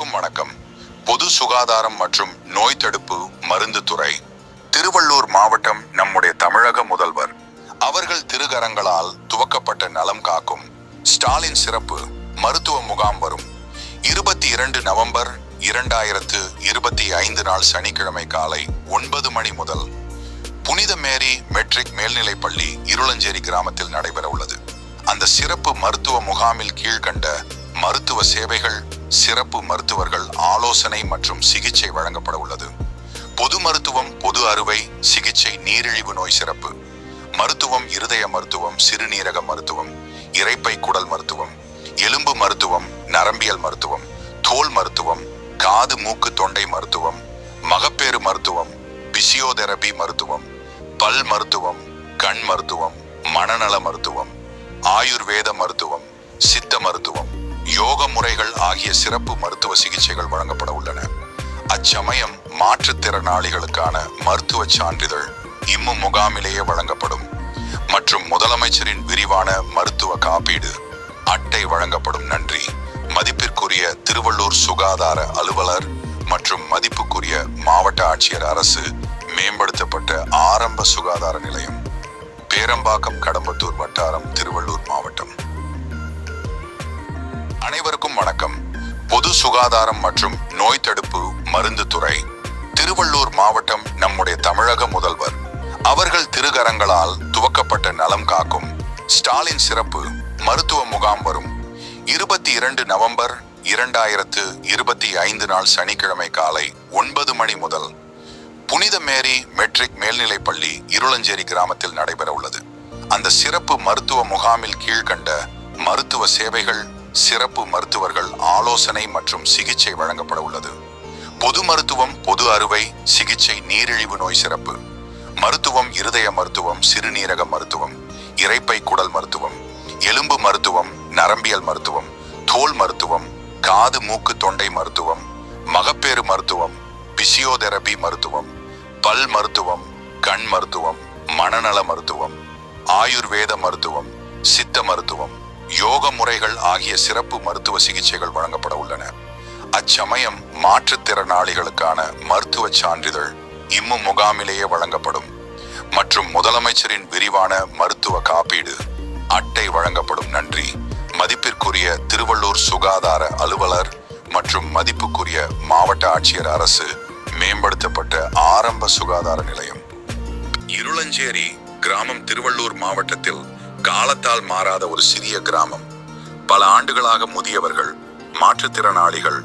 அனைவருக்கும் வணக்கம். பொது சுகாதாரம் மற்றும் நோய் தடுப்பு மருந்து துறை, திருவள்ளூர் மாவட்டம் நம்முடைய தமிழக முதல்வர் அவர்கள் திருகரங்களால் துவக்கப்பட்ட நலம் காக்கும் ஸ்டாலின் சிறப்பு மருத்துவ முகாம் வரும் 22 நவம்பர் 2025 நாள் சனிக்கிழமை காலை 9 மணி முதல் புனித மேரி மெட்ரிக் மேல்நிலைப்பள்ளி இருளஞ்சேரி கிராமத்தில் நடைபெற உள்ளது. அந்த சிறப்பு மருத்துவ முகாமில் கீழ்கண்ட மருத்துவ சேவைகள், சிறப்பு மருத்துவர்கள் ஆலோசனை மற்றும் சிகிச்சை வழங்கப்பட உள்ளது. பொது மருத்துவம், பொது அறுவை சிகிச்சை, நீரிழிவு நோய் சிறப்பு மருத்துவம், இருதய மருத்துவம், சிறுநீரக மருத்துவம், இரைப்பை குடல் மருத்துவம், எலும்பு மருத்துவம், நரம்பியல் மருத்துவம், தோல் மருத்துவம், காது மூக்கு தொண்டை மருத்துவம், மகப்பேறு மருத்துவம், பிசியோதெரபி மருத்துவம், பல் மருத்துவம், கண் மருத்துவம், மனநல மருத்துவம், ஆயுர்வேத மருத்துவம், சித்த மருத்துவம், யோக முறைகள் ஆகிய சிறப்பு மருத்துவ சிகிச்சைகள் வழங்கப்பட உள்ளன. அச்சமயம் மாற்றுத்திறனாளிகளுக்கான மருத்துவ சான்றிதழ் முகாமிலேயே வழங்கப்படும் மற்றும் முதலமைச்சரின் விரிவான மருத்துவ காப்பீடு அட்டை வழங்கப்படும். நன்றி. மதிப்பிற்குரிய திருவள்ளூர் சுகாதார அலுவலர் மற்றும் மதிப்புக்குரிய மாவட்ட ஆட்சியர், அரசு மேம்படுத்தப்பட்ட ஆரம்ப சுகாதார நிலையம், பேரம்பாக்கம், கடம்பத்தூர் வட்டாரம், திருவள்ளூர் மாவட்டம். அனைவருக்கும் வணக்கம். பொது சுகாதாரம் மற்றும் நோய் தடுப்பு மருந்து துறை, திருவள்ளூர் மாவட்டம் நம்முடைய தமிழக முதல்வர் அவர்கள் திருகரங்களால் துவக்கப்பட்ட நலம் காக்கும் ஸ்டாலின் சிறப்பு மருத்துவ முகாம் வரும் 22 நவம்பர் 2025 நாள் சனிக்கிழமை காலை 9 மணி முதல் புனித மேரி மெட்ரிக் மேல்நிலைப்பள்ளி இருளஞ்சேரி கிராமத்தில் நடைபெற உள்ளது. அந்த சிறப்பு மருத்துவ முகாமில் கீழ்கண்ட மருத்துவ சேவைகள், சிறப்பு மருத்துவர்கள் ஆலோசனை மற்றும் சிகிச்சை வழங்கப்பட உள்ளது. பொது மருத்துவம், பொது அறுவை சிகிச்சை, நீரிழிவு நோய் சிறப்பு மருத்துவம், இருதய மருத்துவம், சிறுநீரக மருத்துவம், இரைப்பை குடல் மருத்துவம், எலும்பு மருத்துவம், நரம்பியல் மருத்துவம், தோல் மருத்துவம், காது மூக்கு தொண்டை மருத்துவம், மகப்பேறு மருத்துவம், பிசியோதெரபி மருத்துவம், பல் மருத்துவம், கண் மருத்துவம், மனநல மருத்துவம், ஆயுர்வேத மருத்துவம், சித்த மருத்துவம், யோக முறைகள் ஆகிய சிறப்பு மருத்துவ சிகிச்சைகள் வழங்கப்பட உள்ளன. அச்சமயம் மாற்றுத்திறனாளிகளுக்கான மருத்துவ சான்றிதழ் முகாமிலேயே வழங்கப்படும் மற்றும் முதலமைச்சரின் விரிவான மருத்துவ காப்பீடு அட்டை வழங்கப்படும். நன்றி. மதிப்பிற்குரிய திருவள்ளூர் சுகாதார அலுவலர் மற்றும் மதிப்புக்குரிய மாவட்ட ஆட்சியர், அரசு மேம்படுத்தப்பட்ட ஆரம்ப சுகாதார நிலையம், இருளஞ்சேரி கிராமம், திருவள்ளூர் மாவட்டத்தில் காலத்தால் மாறாத ஒரு சிறிய கிராமம். பல ஆண்டுகளாக முதியவர்கள், மாற்றுத்திறனாளிகள்,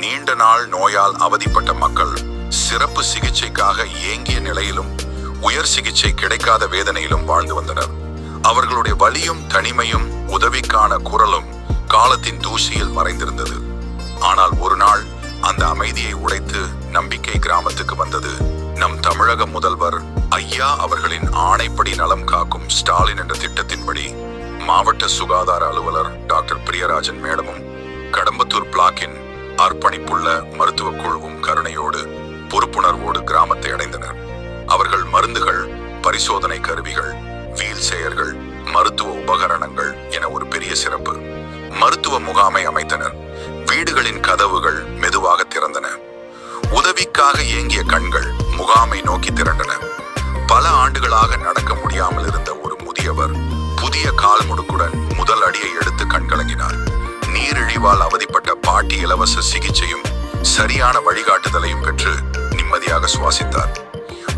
நீண்ட நாள் நோயால் அவதிப்பட்ட மக்கள் சிறப்பு சிகிச்சைக்காக ஏங்கிய நிலையிலும் உயர் சிகிச்சை கிடைக்காத வேதனையிலும் வாழ்ந்து வந்தனர். அவர்களுடைய வலியும் தனிமையும் உதவிக்கான குரலும் காலத்தின் தூசியில் மறைந்திருந்தது. ஆனால் ஒரு நாள் அந்த அமைதியை உடைத்து நம்பிக்கை கிராமத்துக்கு வந்தது. நம் தமிழக முதல்வர் ஐயா அவர்களின் ஆணைப்படி நலம் காக்கும் ஸ்டாலின் என்ற திட்டத்தின்படி மாவட்ட சுகாதார அலுவலர் டாக்டர் பிரியராஜன் மேடமும், கடம்பத்தூர் பிளாக்கின் அர்ப்பணிப்புள்ள மருத்துவ குழுவும் கருணையோடு, பொறுப்புணர்வோடு கிராமத்தை அடைந்தனர். அவர்கள் மருந்துகள், பரிசோதனை கருவிகள், வீல் சேயர்கள், மருத்துவ உபகரணங்கள் என ஒரு பெரிய சிறப்பு மருத்துவ முகாமை அமைத்தனர். வீடுகளின் கதவுகள் மெதுவாக திறந்தன. உதவிக்காக ஏங்கிய கண்கள் முகாமை நோக்கி திரண்டன. பல ஆண்டுகளாக நடக்க முடியாமல் இருந்த ஒரு முதியவர் புதிய கால் முடுக்குடன் முதல் அடியை எடுத்து கண்கலங்கினார். நீரிழிவால் அவதிப்பட்ட பாட்டி இலவச சிகிச்சையும் சரியான வழிகாட்டுதலையும் பெற்று நிம்மதியாக சுவாசித்தார்.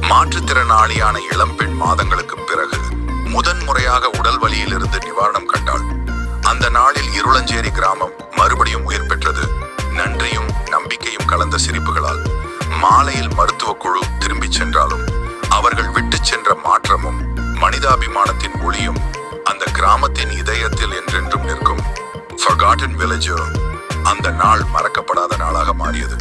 மாற்றுத்திறனாளியான இளம்பெண் மாதங்களுக்கு பிறகு முதன்முறையாக உடல் வலியிலிருந்து நிவாரணம் கண்டாள். அந்த நாளில் இருளஞ்சேரி கிராமம் மறுபடியும் உயிர் பெற்றது. நன்றியும் நம்பிக்கையும் கலந்த சிரிப்புகளால். மாலையில் மருத்துவ குழு திரும்பி சென்றாலும் அவர்கள் விட்டு சென்ற மாற்றமும் மனிதாபிமானத்தின் ஒளியும் அந்த கிராமத்தின் இதயத்தில் என்றென்றும் நிற்கும். Forgotten Villager அந்த நாள் மறக்கப்படாத நாளாக மாறியது.